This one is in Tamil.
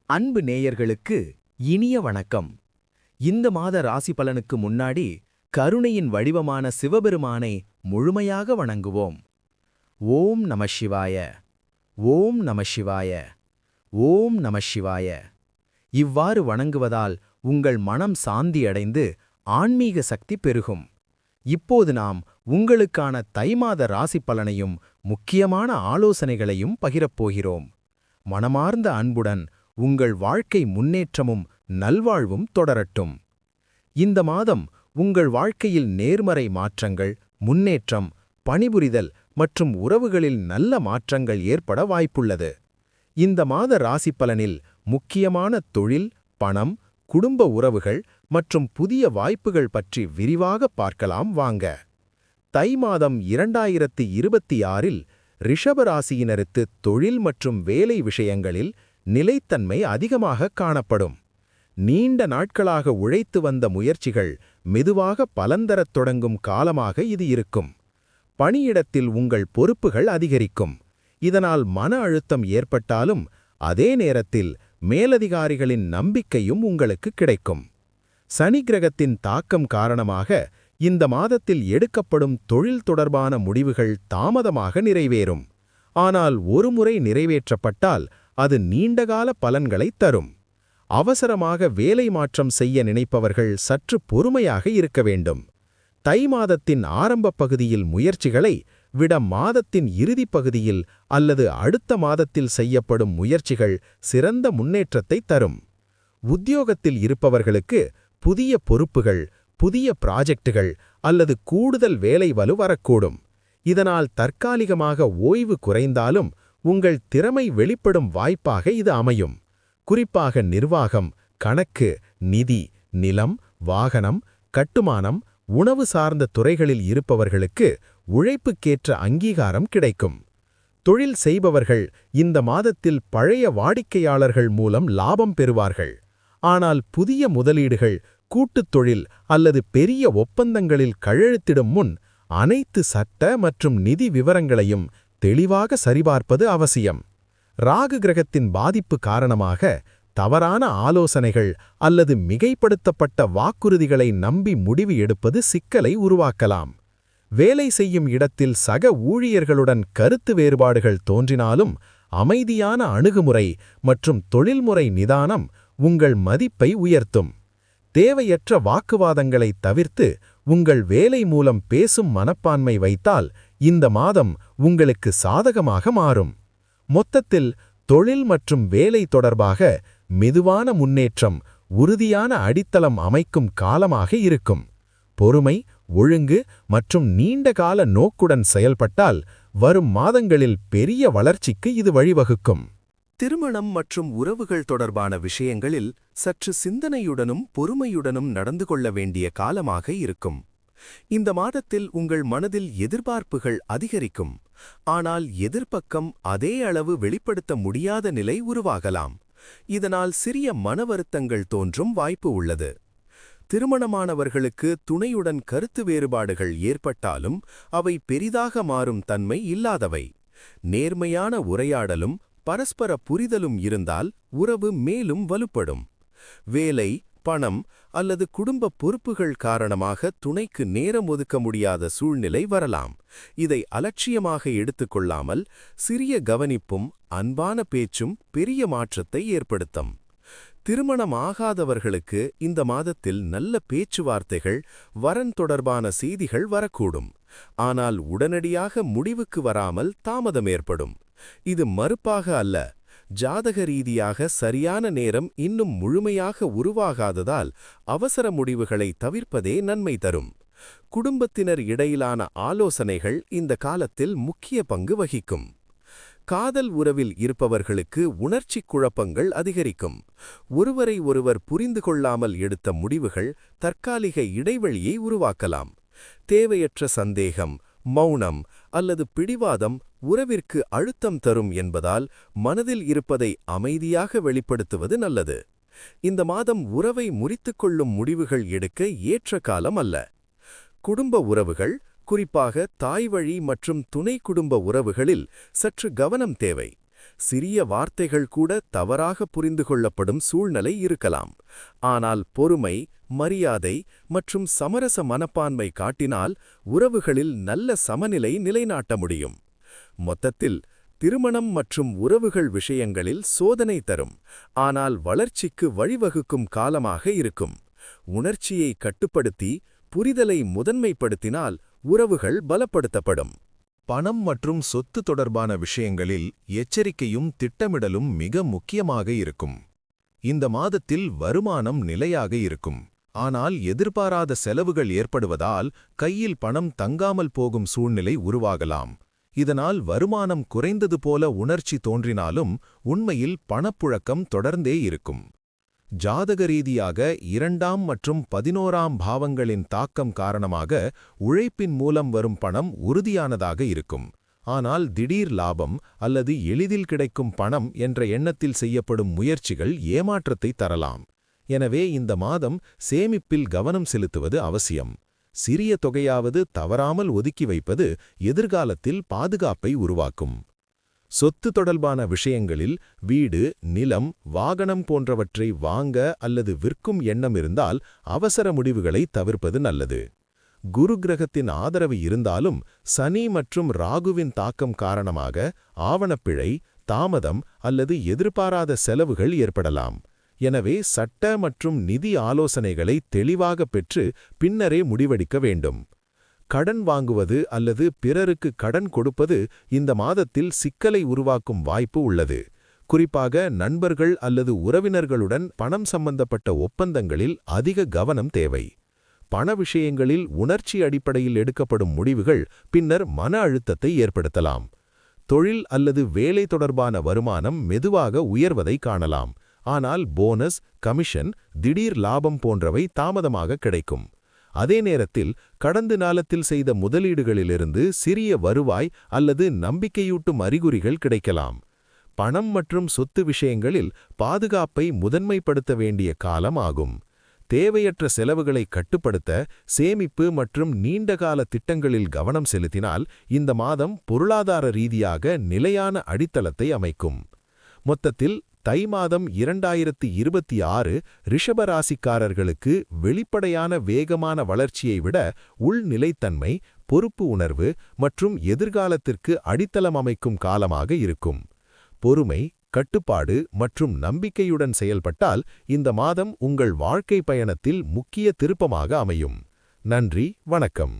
அன்பு நேயர்களுக்கு இனிய வணக்கம். இந்த மாத ராசி பலனுக்கு முன்னாடி கருணையின் வடிவமான சிவபெருமானை முழுமையாக வணங்குவோம். ஓம் நம சிவாய, ஓம் நம சிவாய, ஓம் நம சிவாய. இவ்வாறு வணங்குவதால் உங்கள் மனம் சாந்தியடைந்து ஆன்மீக சக்தி பெருகும். இப்போது நாம் உங்களுக்கான தை மாத ராசி பலனையும் முக்கியமான ஆலோசனைகளையும் பகிரப்போகிறோம். மனமார்ந்த அன்புடன் உங்கள் வாழ்க்கை முன்னேற்றமும் நல்வாழ்வும் தொடரட்டும். இந்த மாதம் உங்கள் வாழ்க்கையில் நேர்மறை மாற்றங்கள், முன்னேற்றம், பணிபுரிதல் மற்றும் உறவுகளில் நல்ல மாற்றங்கள் ஏற்பட வாய்ப்புள்ளது. இந்த மாத ராசி பலனில் முக்கியமான தொழில், பணம், குடும்ப உறவுகள் மற்றும் புதிய வாய்ப்புகள் பற்றி விரிவாக பார்க்கலாம் வாங்க. தை மாதம் 2026இல் ரிஷபராசியினருக்கு தொழில் மற்றும் வேலை விஷயங்களில் நிலைத்தன்மை அதிகமாக காணப்படும். நீண்ட நாட்களாக உழைத்து வந்த முயற்சிகள் மெதுவாக பலன்தரத் தொடங்கும் காலமாக இது இருக்கும். பணியிடத்தில் உங்கள் பொறுப்புகள் அதிகரிக்கும். இதனால் மன அழுத்தம் ஏற்பட்டாலும் அதே நேரத்தில் மேலதிகாரிகளின் நம்பிக்கையும் உங்களுக்கு கிடைக்கும். சனி கிரகத்தின் தாக்கம் காரணமாக இந்த மாதத்தில் எடுக்கப்படும் தொழில் தொடர்பான முடிவுகள் தாமதமாக நிறைவேறும். ஆனால் ஒருமுறை நிறைவேற்றப்பட்டால் அது நீண்டகால பலன்களை தரும். அவசரமாக வேலை மாற்றம் செய்ய நினைப்பவர்கள் சற்று பொறுமையாக இருக்க வேண்டும். தை மாதத்தின் ஆரம்ப பகுதியில் முயற்சிகளை விட மாதத்தின் இறுதிப் பகுதியில் அல்லது அடுத்த மாதத்தில் செய்யப்படும் முயற்சிகள் சிறந்த முன்னேற்றத்தை தரும். உத்தியோகத்தில் இருப்பவர்களுக்கு புதிய பொறுப்புகள், புதிய ப்ராஜெக்டுகள் அல்லது கூடுதல் வேலை வலு வரக்கூடும். இதனால் தற்காலிகமாக ஓய்வு குறைந்தாலும் உங்கள் திறமை வெளிப்படும் வாய்ப்பாக இது அமையும். குறிப்பாக நிர்வாகம், கணக்கு, நிதி, நிலம், வாகனம், கட்டுமானம், உணவு சார்ந்த துறைகளில் இருப்பவர்களுக்கு உழைப்புக்கேற்ற அங்கீகாரம் கிடைக்கும். தொழில் செய்பவர்கள் இந்த மாதத்தில் பழைய வாடிக்கையாளர்கள் மூலம் லாபம் பெறுவார்கள். ஆனால் புதிய முதலீடுகள், கூட்டுத் தொழில் அல்லது பெரிய ஒப்பந்தங்களில் கையெழுத்திடும் முன் அனைத்து சட்ட மற்றும் நிதி விவரங்களையும் தெளிவாக சரிபார்ப்பது அவசியம். ராகு கிரகத்தின் பாதிப்பு காரணமாக தவறான ஆலோசனைகள் அல்லது மிகைப்படுத்தப்பட்ட வாக்குறுதிகளை நம்பி முடிவு எடுப்பது சிக்கலை உருவாக்கலாம். வேலை செய்யும் இடத்தில் சக ஊழியர்களுடன் கருத்து வேறுபாடுகள் தோன்றினாலும் அமைதியான அணுகுமுறை மற்றும் தொழில்முறை நிதானம் உங்கள் மதிப்பை உயர்த்தும். தேவையற்ற வாக்குவாதங்களை தவிர்த்து உங்கள் வேலை மூலம் பேசும் மனப்பான்மை வைத்தால் இந்த மாதம் உங்களுக்கு சாதகமாக மாறும். மொத்தத்தில் தொழில் மற்றும் வேலை தொடர்பாக மெதுவான முன்னேற்றம் உறுதியான அடித்தளம் அமைக்கும் காலமாக இருக்கும். பொறுமை, ஒழுங்கு மற்றும் நீண்டகால நோக்குடன் செயல்பட்டால் வரும் மாதங்களில் பெரிய வளர்ச்சிக்கு இது வழிவகுக்கும். திருமணம் மற்றும் உறவுகள் தொடர்பான விஷயங்களில் சற்று சிந்தனையுடனும் பொறுமையுடனும் நடந்து கொள்ள வேண்டிய காலமாக இருக்கும். இந்த மாதத்தில் உங்கள் மனதில் எதிர்பார்ப்புகள் அதிகரிக்கும். ஆனால் எதிர்ப்பக்கம் அதே அளவு வெளிப்படுத்த முடியாத நிலை உருவாகலாம். இதனால் சிறிய மன வருத்தங்கள் தோன்றும் வாய்ப்பு உள்ளது. திருமணமானவர்களுக்கு துணையுடன் கருத்து வேறுபாடுகள் ஏற்பட்டாலும் அவை பெரிதாக மாறும் தன்மை இல்லாதவை. நேர்மையான உரையாடலும் பரஸ்பர புரிதலும் இருந்தால் உறவு மேலும் வலுப்படும். வேலை, பணம் அல்லது குடும்ப பொறுப்புகள் காரணமாக துணைக்கு நேரம் ஒதுக்க முடியாத சூழ்நிலை வரலாம். இதை அலட்சியமாக எடுத்துக்கொள்ளாமல் சிறிய கவனிப்பும் அன்பான பேச்சும் பெரிய மாற்றத்தை ஏற்படுத்தும். திருமணமாகாதவர்களுக்கு இந்த மாதத்தில் நல்ல பேச்சுவார்த்தைகள், வரன் தொடர்பான செய்திகள் வரக்கூடும். ஆனால் உடனடியாக முடிவுக்கு வராமல் தாமதம் ஏற்படும். இது மறுப்பாக அல்ல, ஜாதக ரீதியாக சரியான நேரம் இன்னும் முழுமையாக உருவாகாததால் அவசர முடிவுகளை தவிர்ப்பதே நன்மை தரும். குடும்பத்தினர் இடையிலான ஆலோசனைகள் இந்த காலத்தில் முக்கிய பங்கு வகிக்கும். காதல் உறவில் இருப்பவர்களுக்கு உணர்ச்சி குழப்பங்கள் அதிகரிக்கும். ஒருவரை ஒருவர் புரிந்து கொள்ளாமல் எடுத்த முடிவுகள் தற்காலிக இடைவெளியை உருவாக்கலாம். தேவையற்ற சந்தேகம், மௌனம் அல்லது பிடிவாதம் உறவிற்கு அழுத்தம் தரும் என்பதால் மனதில் இருப்பதை அமைதியாக வெளிப்படுத்துவது நல்லது. இந்த மாதம் உறவை முறித்துக்கொள்ளும் முடிவுகள் எடுக்க ஏற்ற காலம் அல்ல. குடும்ப உறவுகள், குறிப்பாக தாய்வழி மற்றும் துணை குடும்ப உறவுகளில் சற்று கவனம் தேவை. சிறிய வார்த்தைகள் கூட தவறாக புரிந்து கொள்ளப்படும் சூழ்நிலை இருக்கலாம். ஆனால் பொறுமை, மரியாதை மற்றும் சமரச மனப்பான்மை காட்டினால் உறவுகளில் நல்ல சமநிலை நிலைநாட்ட முடியும். மொத்தத்தில், திருமணம் மற்றும் உறவுகள் விஷயங்களில் சோதனை தரும், ஆனால் வளர்ச்சிக்கு வழிவகுக்கும் காலமாக இருக்கும். உணர்ச்சியை கட்டுப்படுத்தி புரிதலை முதன்மைப்படுத்தினால் உறவுகள் பலப்படுத்தப்படும். பணம் மற்றும் சொத்து தொடர்பான விஷயங்களில் எச்சரிக்கையும் திட்டமிடலும் மிக முக்கியமாக இருக்கும். இந்த மாதத்தில் வருமானம் நிலையாக இருக்கும். ஆனால் எதிர்பாராத செலவுகள் ஏற்படுவதால் கையில் பணம் தங்காமல் போகும் சூழ்நிலை உருவாகலாம். இதனால் வருமானம் குறைந்தது போல உணர்ச்சி தோன்றினாலும் உண்மையில் பணப்புழக்கம் தொடர்ந்தே இருக்கும். ஜாதக ரீதியாக 2ஆம் மற்றும் 11ஆம் பாவங்களின் தாக்கம் காரணமாக உழைப்பின் மூலம் வரும் பணம் உறுதியானதாக இருக்கும். ஆனால் திடீர் லாபம் அல்லது எளிதில் கிடைக்கும் பணம் என்ற எண்ணத்தில் செய்யப்படும் முயற்சிகள் ஏமாற்றத்தை தரலாம். எனவே இந்த மாதம் சேமிப்பில் கவனம் செலுத்துவது அவசியம். சிறிய தொகையாவது தவறாமல் ஒதுக்கி வைப்பது எதிர்காலத்தில் பாதுகாப்பை உருவாக்கும். சொத்து தொடர்பான விஷயங்களில் வீடு, நிலம், வாகனம் போன்றவற்றை வாங்க அல்லது விற்கும் எண்ணம் இருந்தால் அவசர முடிவுகளை தவிர்ப்பது நல்லது. குரு கிரகத்தின் ஆதரவு இருந்தாலும் சனி மற்றும் ராகுவின் தாக்கம் காரணமாக ஆவணப்பிழை, தாமதம் அல்லது எதிர்பாராத செலவுகள் ஏற்படலாம். எனவே சட்ட மற்றும் நிதி ஆலோசனைகளை தெளிவாக பெற்று பின்னரே முடிவெடுக்க வேண்டும். கடன் வாங்குவது அல்லது பிறருக்கு கடன் கொடுப்பது இந்த மாதத்தில் சிக்கலை உருவாக்கும் வாய்ப்பு உள்ளது. குறிப்பாக நண்பர்கள் அல்லது உறவினர்களுடன் பணம் சம்பந்தப்பட்ட ஒப்பந்தங்களில் அதிக கவனம் தேவை. பண விஷயங்களில் உணர்ச்சி அடிப்படையில் எடுக்கப்படும் முடிவுகள் பின்னர் மன அழுத்தத்தை ஏற்படுத்தலாம். தொழில் அல்லது வேலை தொடர்பான வருமானம் மெதுவாக உயர்வதை காணலாம். ஆனால் போனஸ், கமிஷன், திடீர் லாபம் போன்றவை தாமதமாக கிடைக்கும். அதே நேரத்தில் கடந்த காலத்தில் செய்த முதலீடுகளிலிருந்து சிறிய வருவாய் அல்லது நம்பிக்கையூட்டும் அறிகுறிகள் கிடைக்கலாம். பணம் மற்றும் சொத்து விஷயங்களில் பாதுகாப்பை முதன்மைப்படுத்த வேண்டிய காலம் ஆகும். தேவையற்ற செலவுகளை கட்டுப்படுத்த சேமிப்பு மற்றும் நீண்டகால திட்டங்களில் கவனம் செலுத்தினால் இந்த மாதம் பொருளாதார ரீதியாக நிலையான அடித்தளத்தை அமைக்கும். மொத்தத்தில் தை மாதம் 2026 ரிஷபராசிக்காரர்களுக்கு வெளிப்படையான வேகமான வளர்ச்சியை விட உள்நிலைத்தன்மை, பொறுப்பு உணர்வு மற்றும் எதிர்காலத்திற்கு அடித்தளம் அமைக்கும் காலமாக இருக்கும். பொறுமை, கட்டுப்பாடு மற்றும் நம்பிக்கையுடன் செயல்பட்டால் இந்த மாதம் உங்கள் வாழ்க்கை பயணத்தில் முக்கிய திருப்பமாக அமையும். நன்றி, வணக்கம்.